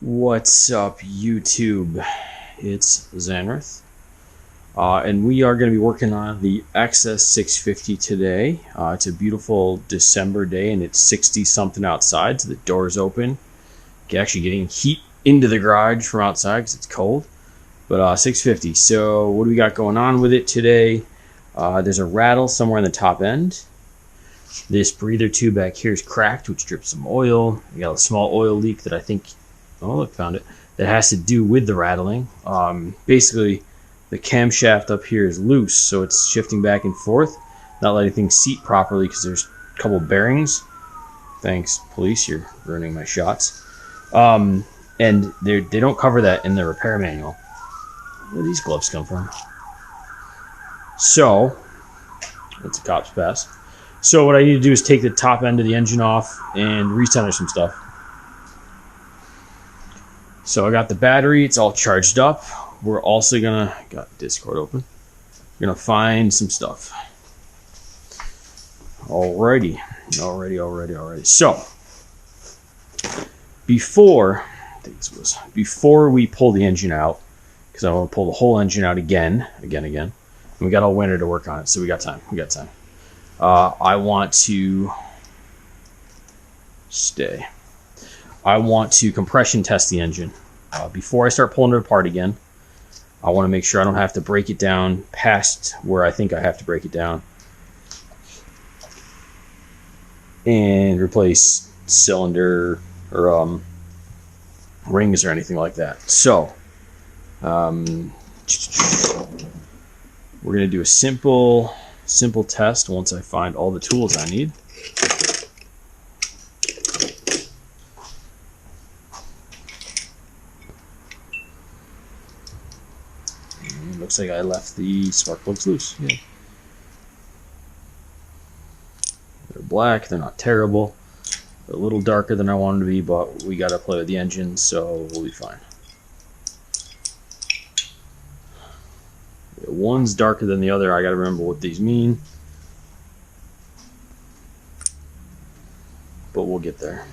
What's up, YouTube? It's Zanrith, and we are going to be working on the XS650 today. It's a beautiful December day, and it's 60 something outside, so the door's open. Actually getting heat into the garage from outside because it's cold. But 650. So what do we got going on with it today? There's a rattle somewhere in the top end. This breather tube back here is cracked, which drips some oil. We got a small oil leak that I think, oh look, found it, that has to do with the rattling. Basically, the camshaft up here is loose, so it's shifting back and forth, not letting things seat properly because there's a couple bearings. Thanks, police, you're ruining my shots. And they don't cover that in the repair manual. Where do these gloves come from? So, that's a cop's pass. So what I need to do is take the top end of the engine off and recenter some stuff. So I got the battery, it's all charged up. We're also gonna, got Discord open, we're gonna find some stuff. Alrighty. So, before we pull the engine out, because I want to pull the whole engine out again, and we got all winter to work on it, so we got time. I want to compression test the engine. Before I start pulling it apart again, I want to make sure I don't have to break it down past where I think I have to break it down and replace cylinder or rings or anything like that. So we're going to do a simple test once I find all the tools I need. Looks like I left the spark plugs loose. Yeah. They're black, they're not terrible. They're a little darker than I wanted to be, but we gotta play with the engine, so we'll be fine. One's darker than the other. I gotta remember what these mean, but we'll get there.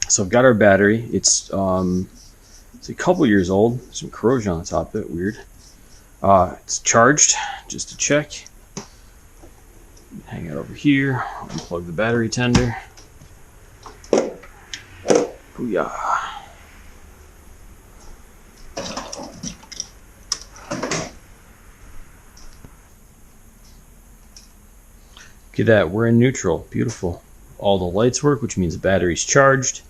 So I've got our battery. It's a couple years old. Some corrosion on the top of it. Weird. It's charged. Just to check. Hang it over here. Unplug the battery tender. Booyah. Look at that. We're in neutral. Beautiful. All the lights work, which means the battery's charged.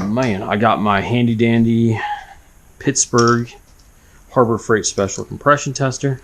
Man, I got my handy dandy Pittsburgh Harbor Freight Special Compression Tester.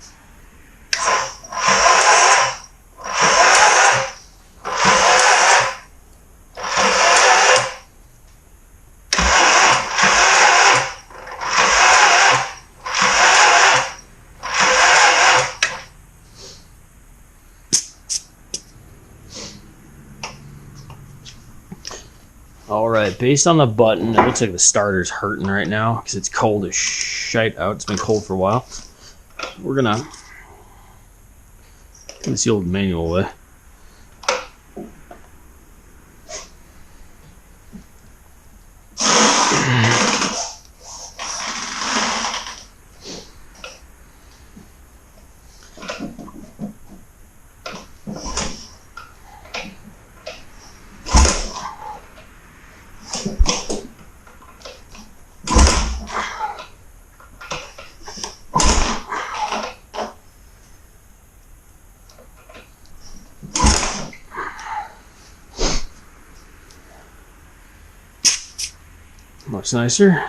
Alright, based on the button, it looks like the starter's hurting right now because it's cold as shite out. It's been cold for a while. We're gonna see the old manual way. looks nicer.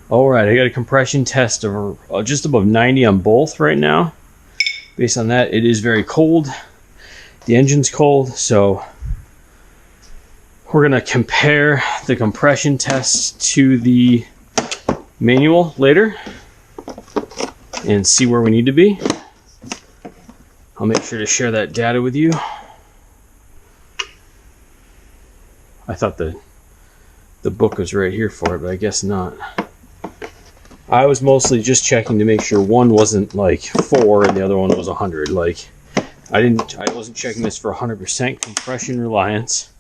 Alright, I got a compression test of just above 90 on both right now. Based on that, it is very cold. The engine's cold, so we're going to compare the compression test to the manual later and see where we need to be. I'll make sure to share that data with you. I thought the book was right here for it, but I guess not. I was mostly just checking to make sure one wasn't like 4 and the other one was 100. Like I wasn't checking this for 100% compression reliance,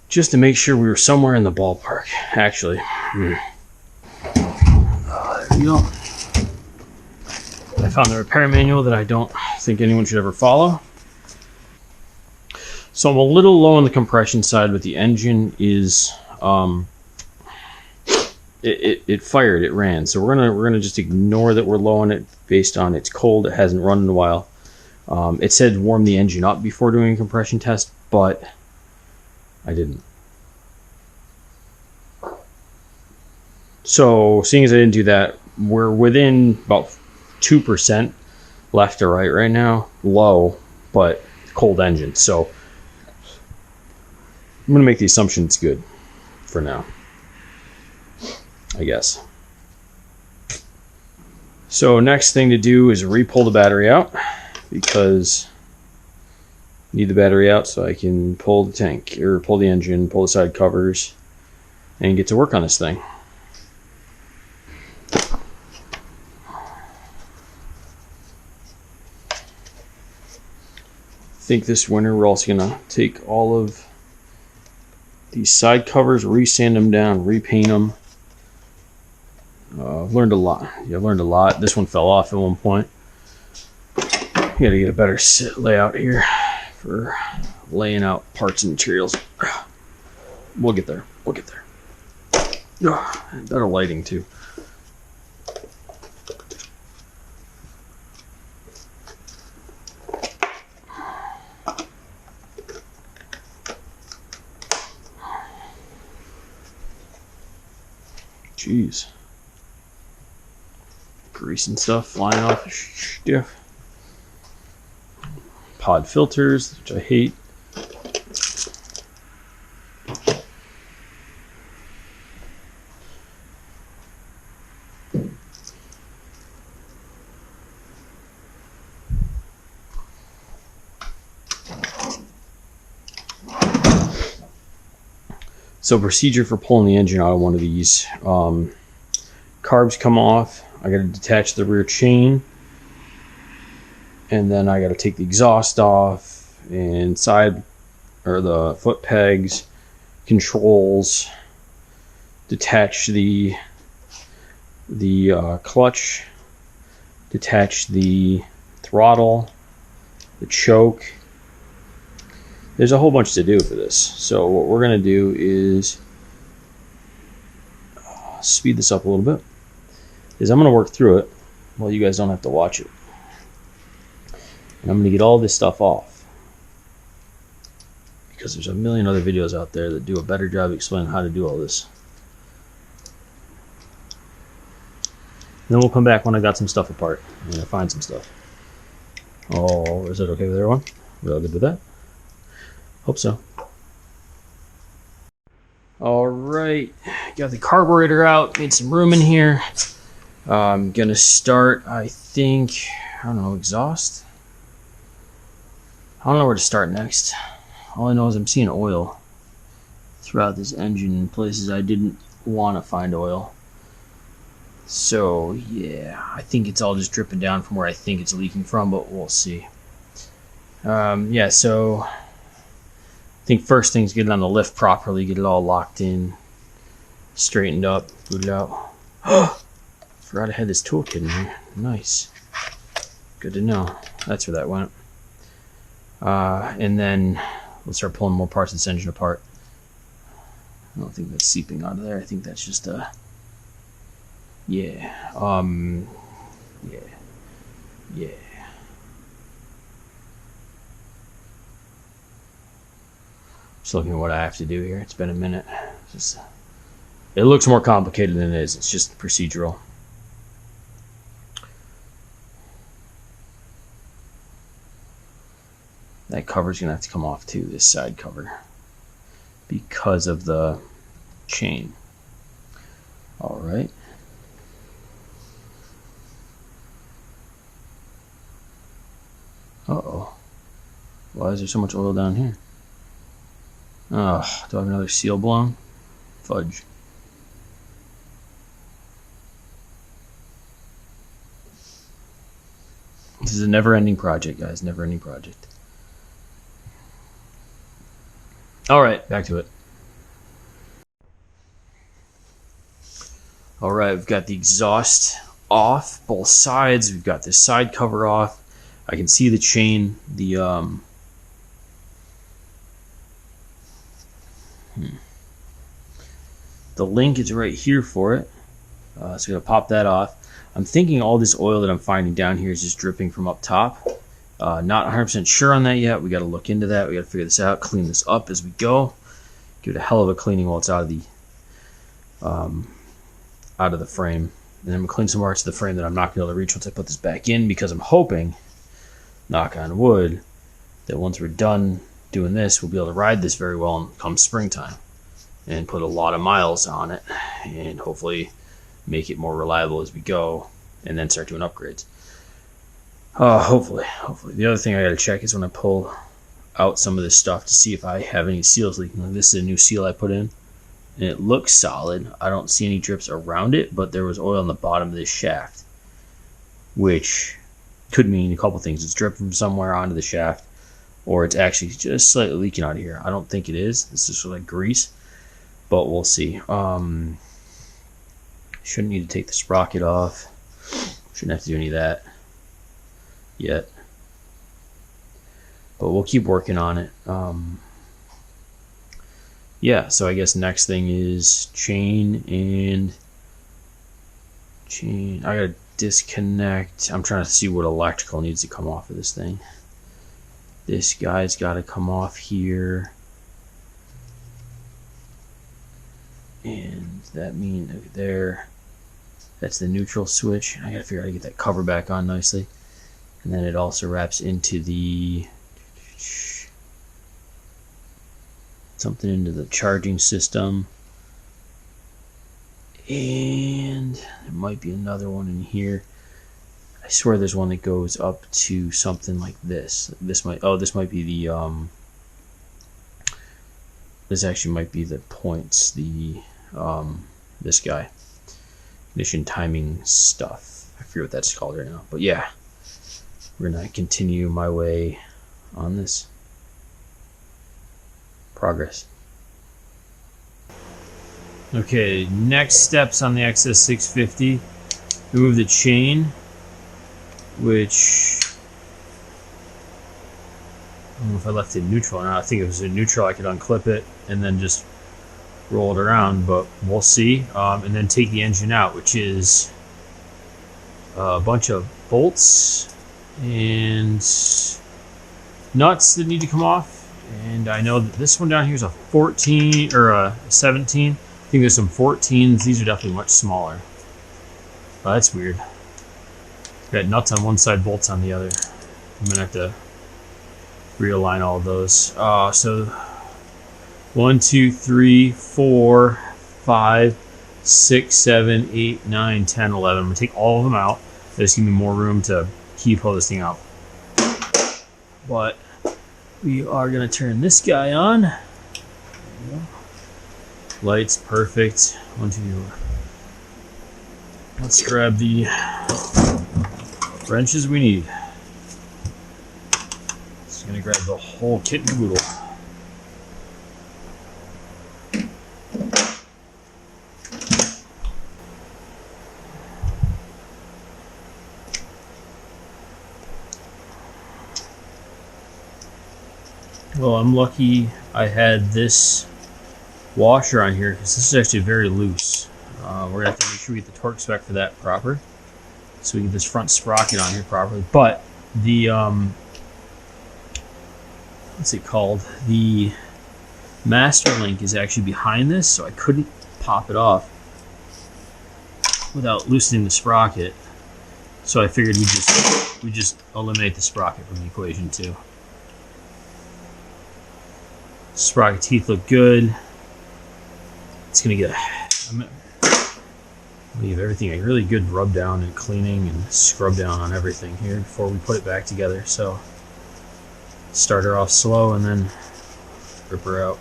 just to make sure we were somewhere in the ballpark. Actually, there we go. I found the repair manual that I don't think anyone should ever follow. So I'm a little low on the compression side, but the engine is it fired, it ran. So we're gonna just ignore that we're low on it based on it's cold, it hasn't run in a while. It said warm the engine up before doing a compression test, but I didn't. So seeing as I didn't do that, we're within about 2% left or right now, low, but cold engine. So I'm gonna make the assumption it's good for now, I guess. So next thing to do is re-pull the battery out, because I need the battery out so I can pull the tank, or pull the engine, pull the side covers, and get to work on this thing. I think this winter we're also gonna take all of these side covers, re-sand them down, repaint them. I've learned a lot. Yeah, I've learned a lot. This one fell off at one point. You gotta get a better layout here for laying out parts and materials. We'll get there. We'll get there. Better lighting too. Jeez. Grease and stuff flying off the stiff. Pod filters, which I hate. So procedure for pulling the engine out of one of these. Carbs come off. I got to detach the rear chain, and then I got to take the exhaust off and side or the foot pegs, controls, detach the clutch, detach the throttle, the choke. There's a whole bunch to do for this. So what we're going to do is speed this up a little bit. I'm going to work through it while you guys don't have to watch it. And I'm going to get all this stuff off, because there's a million other videos out there that do a better job explaining how to do all this. And then we'll come back when I got some stuff apart. I'm going to find some stuff. Oh, is that okay with everyone? We all good with that? Hope so. All right, got the carburetor out, made some room in here. I'm gonna start, I think, I don't know, exhaust? I don't know where to start next. All I know is I'm seeing oil throughout this engine in places I didn't want to find oil. So yeah, I think it's all just dripping down from where I think it's leaking from, but we'll see. Yeah, so I think first thing is get it on the lift properly, get it all locked in, straightened up, booted out. Forgot I had this toolkit in here. Nice. Good to know. That's where that went. And then Let's start pulling more parts of this engine apart. I don't think that's seeping out of there. I think that's just yeah. Yeah. Just looking at what I have to do here. It's been a minute. It looks more complicated than it is. It's just procedural. That cover's gonna have to come off too, this side cover, because of the chain. All right. Uh-oh. Why is there so much oil down here? Oh, do I have another seal blown? Fudge. This is a never-ending project, guys. Never-ending project. All right, back to it. All right, we've got the exhaust off, both sides. We've got this side cover off. I can see the chain. The link is right here for it. So I'm gonna pop that off. I'm thinking all this oil that I'm finding down here is just dripping from up top. Not 100% sure on that yet. We got to look into that. We got to figure this out. Clean this up as we go. Give it a hell of a cleaning while it's out of the frame. And then I'm gonna clean some parts of the frame that I'm not gonna be able to reach once I put this back in, because I'm hoping, knock on wood, that once we're done doing this, we'll be able to ride this very well come springtime and put a lot of miles on it and hopefully make it more reliable as we go, and then start doing upgrades. Hopefully. The other thing I gotta check is when I pull out some of this stuff to see if I have any seals leaking. Like, this is a new seal I put in, and it looks solid. I don't see any drips around it, but there was oil on the bottom of this shaft, which could mean a couple things. It's dripping from somewhere onto the shaft, or it's actually just slightly leaking out of here. I don't think it is. This is like grease, but we'll see. Shouldn't need to take the sprocket off. Shouldn't have to do any of that yet, but we'll keep working on it. Yeah, so I guess next thing is chain. I gotta disconnect. I'm trying to see what electrical needs to come off of this thing. This guy's got to come off here, and that means over there, that's the neutral switch. I gotta figure out how to get that cover back on nicely, and then it also wraps into the something into the charging system, and there might be another one in here. I swear there's one that goes up to something like this. This might be the this actually might be the points, the this guy, ignition timing stuff. I forget what that's called right now, but yeah, we're gonna continue my way on this. Progress. Okay, next steps on the XS650. Remove the chain, which I don't know if I left it neutral or not. I think if it was in neutral I could unclip it and then just roll it around, but we'll see. And then take the engine out, which is a bunch of bolts and nuts that need to come off. And I know that this one down here is a 14 or a 17. I think there's some 14s. These are definitely much smaller. Oh, that's weird. Got nuts on one side, bolts on the other. I'm gonna have to realign all of those. So 1, 2, 3, 4, 5, 6, 7, 8, 9, 10, 11. I'm gonna take all of them out. There's gonna be more room to pull this thing out. But we are gonna turn this guy on. Lights, perfect. 1, 2, 3. Let's grab the wrenches we need. Just gonna grab the whole kit and caboodle. Well, I'm lucky I had this washer on here because this is actually very loose. We're gonna have to make sure we get the torque spec for that proper, so we get this front sprocket on here properly. But the what's it called? The master link is actually behind this, so I couldn't pop it off without loosening the sprocket. So I figured we just eliminate the sprocket from the equation too. Sprocket teeth look good. It's gonna get I'm gonna leave everything a really good rub down and cleaning and scrub down on everything here before we put it back together. So start her off slow and then rip her out.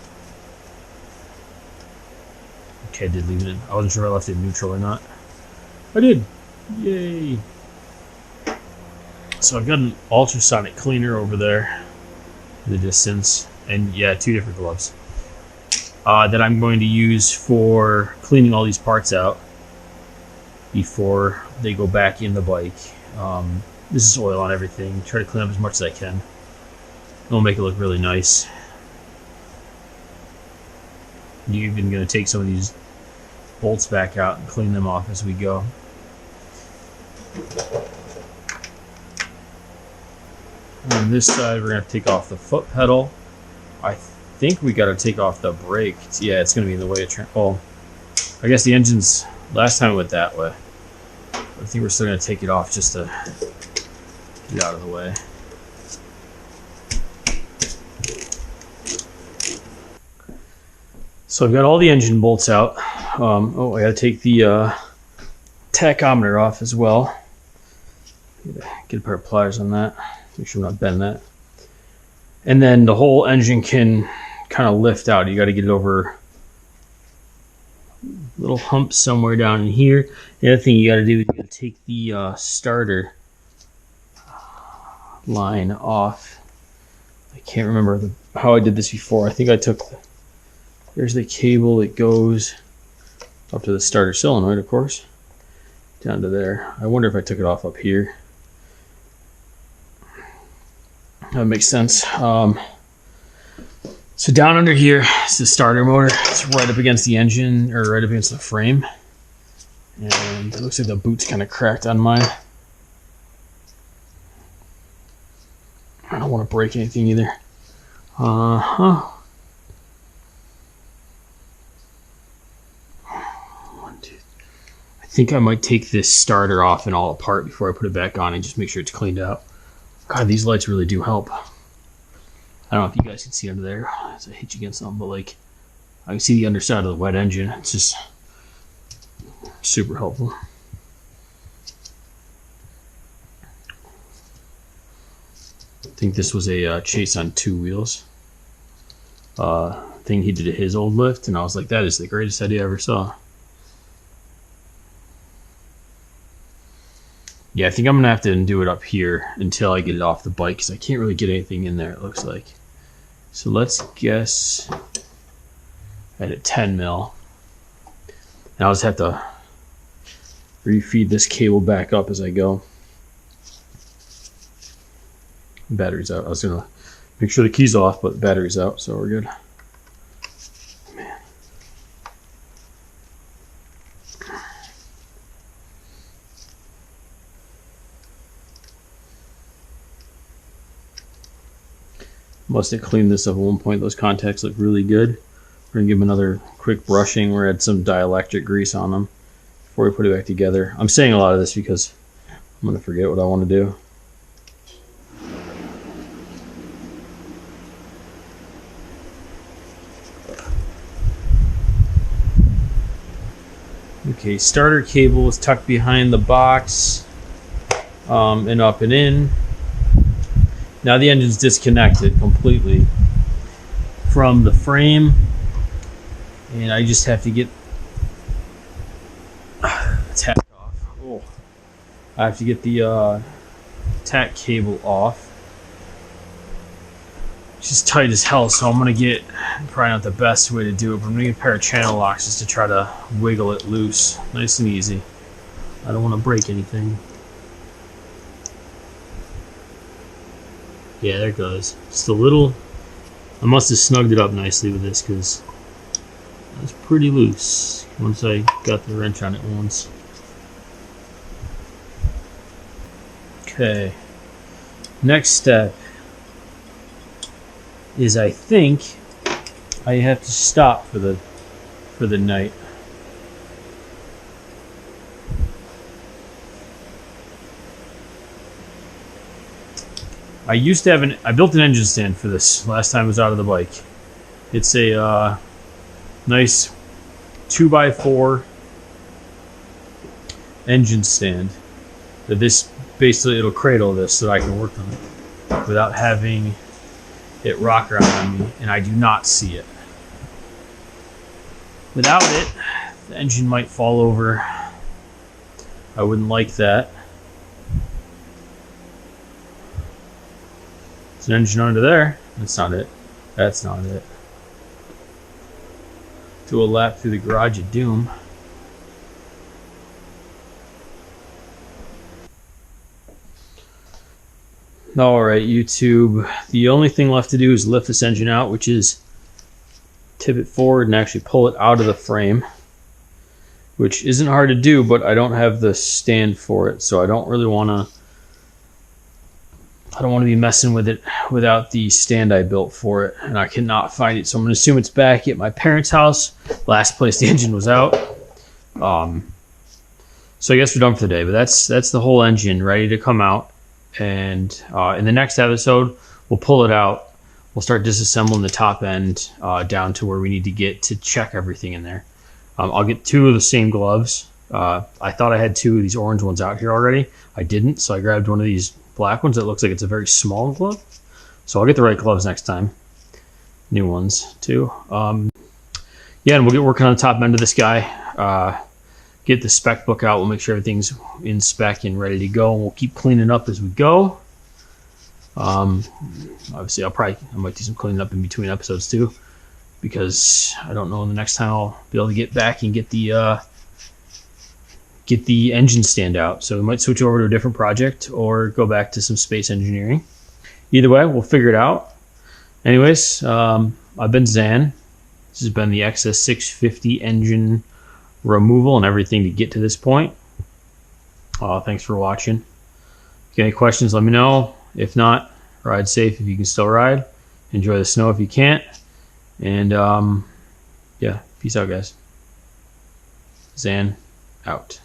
Okay, I did leave it in. I wasn't sure if I left it in neutral or not. I did. Yay. So I've got an ultrasonic cleaner over there in the distance. And yeah, 2 different gloves that I'm going to use for cleaning all these parts out before they go back in the bike. This is oil on everything. Try to clean up as much as I can. It'll make it look really nice. I'm even going to take some of these bolts back out and clean them off as we go. On this side, we're going to take off the foot pedal. I think we got to take off the brake. Yeah, it's going to be in the way of well, I guess the engine's last time it went that way. I think we're still going to take it off just to get it out of the way. So I've got all the engine bolts out. Oh, I got to take the tachometer off as well. Get a pair of pliers on that. Make sure I'm not bending that. And then the whole engine can kind of lift out. You got to get it over a little hump somewhere down in here. The other thing you got to do is you got to take the starter line off. I can't remember how I did this before. I think I took, there's the cable that goes up to the starter solenoid, of course, down to there. I wonder if I took it off up here. That makes sense. So down under here is the starter motor. It's right up against the engine, or right up against the frame. And it looks like the boot's kind of cracked on mine. I don't want to break anything either. I think I might take this starter off and all apart before I put it back on and just make sure it's cleaned out. God, these lights really do help. I don't know if you guys can see under there as I hit you against something, but like I can see the underside of the wet engine. It's just super helpful. I think this was a Chase on 2 wheels thing he did at his old lift, and I was like, that is the greatest idea I ever saw. Yeah, I think I'm going to have to do it up here until I get it off the bike because I can't really get anything in there, it looks like. So let's guess at a 10 mil. And I'll just have to refeed this cable back up as I go. Battery's out. I was going to make sure the key's off, but the battery's out, so we're good. Man. Must have cleaned this up at one point. Those contacts look really good. We're going to give them another quick brushing. We're going to add some dielectric grease on them before we put it back together. I'm saying a lot of this because I'm going to forget what I want to do. Okay, starter cable is tucked behind the box and up and in. Now the engine's disconnected completely from the frame, and I just have to get tack off. Oh, I have to get the tack cable off. It's just tight as hell, so I'm gonna get, probably not the best way to do it, but I'm gonna get a pair of channel locks just to try to wiggle it loose, nice and easy. I don't want to break anything. Yeah, there it goes. Just a little I must have snugged it up nicely with this because it was pretty loose once I got the wrench on it once. Okay, next step is I think I have to stop for the night. I used to have I built an engine stand for this last time I was out of the bike. It's a nice 2x4 engine stand. That this basically it'll cradle this so that I can work on it without having it rock around on me, and I do not see it. Without it, the engine might fall over. I wouldn't like that. There's an engine under there. That's not it. That's not it. Do a lap through the garage of doom. Alright, YouTube. The only thing left to do is lift this engine out, which is tip it forward and actually pull it out of the frame, which isn't hard to do, but I don't have the stand for it, so I don't really want to be messing with it without the stand I built for it, and I cannot find it, so I'm going to assume it's back at my parents' house, last place the engine was out. So I guess we're done for the day, but that's the whole engine ready to come out, and in the next episode, we'll pull it out. We'll start disassembling the top end down to where we need to get to check everything in there. I'll get 2 of the same gloves. I thought I had 2 of these orange ones out here already. I didn't, so I grabbed one of these black ones that looks like it's a very small glove. So I'll get the right gloves next time. New ones, too. Yeah, and we'll get working on the top end of this guy. Get the spec book out. We'll make sure everything's in spec and ready to go. And we'll keep cleaning up as we go. Obviously, I might do some cleaning up in between episodes too, because I don't know when the next time I'll be able to get back and get the engine stand out. So we might switch over to a different project or go back to some space engineering. Either way, we'll figure it out. Anyways, I've been Zan. This has been the XS650 engine removal and everything to get to this point. Thanks for watching. If you got any questions, let me know. If not, ride safe if you can still ride. Enjoy the snow if you can't. And yeah, peace out, guys. Zan out.